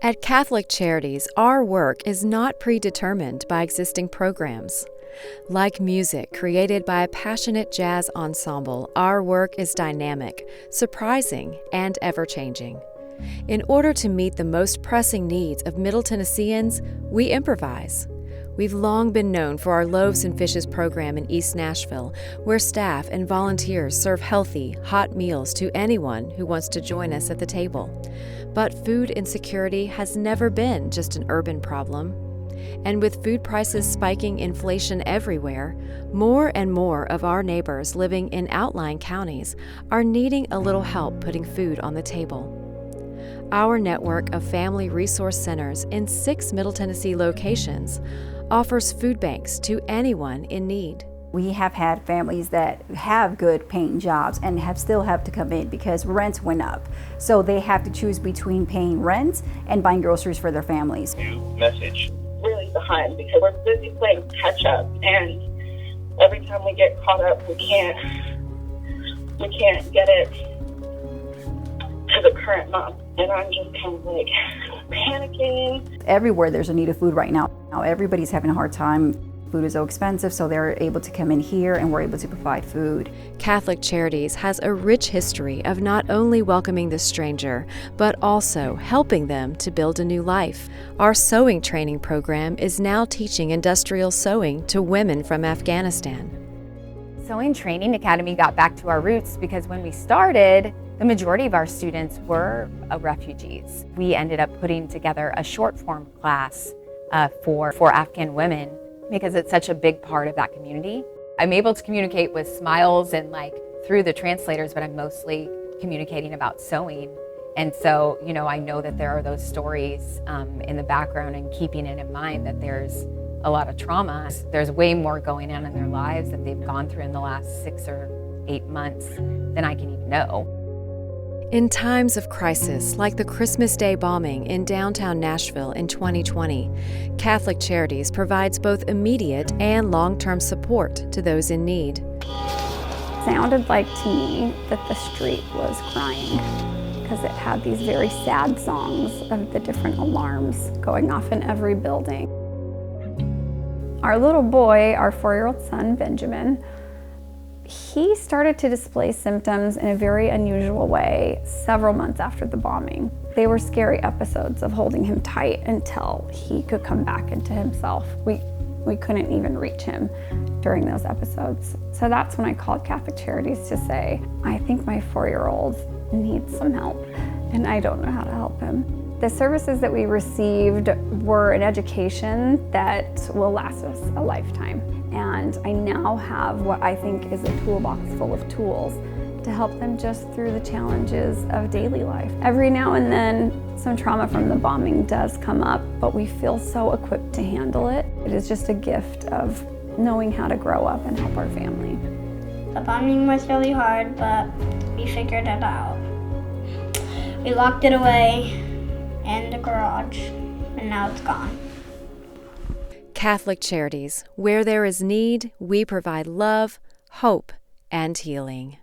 At Catholic Charities, our work is not predetermined by existing programs. Like music created by a passionate jazz ensemble, our work is dynamic, surprising, and ever-changing. In order to meet the most pressing needs of Middle Tennesseans, we improvise. We've long been known for our Loaves and Fishes program in East Nashville, where staff and volunteers serve healthy, hot meals to anyone who wants to join us at the table. But food insecurity has never been just an urban problem. And with food prices spiking inflation everywhere, more and more of our neighbors living in outlying counties are needing a little help putting food on the table. Our network of family resource centers in 6 Middle Tennessee locations offers food banks to anyone in need. We have had families that have good paying jobs and still have to come in because rents went up. So they have to choose between paying rent and buying groceries for their families. New message. Really behind because we're busy playing catch up, and every time we get caught up, we can't get it to the current month. And I'm just kind of like panicking. Everywhere there's a need of food right now. Everybody's having a hard time. Food is so expensive, so they're able to come in here and we're able to provide food. Catholic Charities has a rich history of not only welcoming the stranger, but also helping them to build a new life. Our sewing training program is now teaching industrial sewing to women from Afghanistan. Sewing Training Academy got back to our roots because when we started, the majority of our students were refugees. We ended up putting together a short form class for Afghan women because it's such a big part of that community. I'm able to communicate with smiles and through the translators, but I'm mostly communicating about sewing. And so, I know that there are those stories in the background and keeping it in mind that there's a lot of trauma. There's way more going on in their lives that they've gone through in the last 6 or 8 months than I can even know. In times of crisis, like the Christmas Day bombing in downtown Nashville in 2020, Catholic Charities provides both immediate and long-term support to those in need. It sounded like to me that the street was crying because it had these very sad songs of the different alarms going off in every building. Our little boy, our 4-year-old son, Benjamin, he started to display symptoms in a very unusual way several months after the bombing. They were scary episodes of holding him tight until he could come back into himself. We couldn't even reach him during those episodes. So that's when I called Catholic Charities to say, I think my 4-year-old needs some help and I don't know how to help him. The services that we received were an education that will last us a lifetime. And I now have what I think is a toolbox full of tools to help them just through the challenges of daily life. Every now and then, some trauma from the bombing does come up, but we feel so equipped to handle it. It is just a gift of knowing how to grow up and help our family. The bombing was really hard, but we figured it out. We locked it away in the garage, and now it's gone. Catholic Charities, where there is need, we provide love, hope, and healing.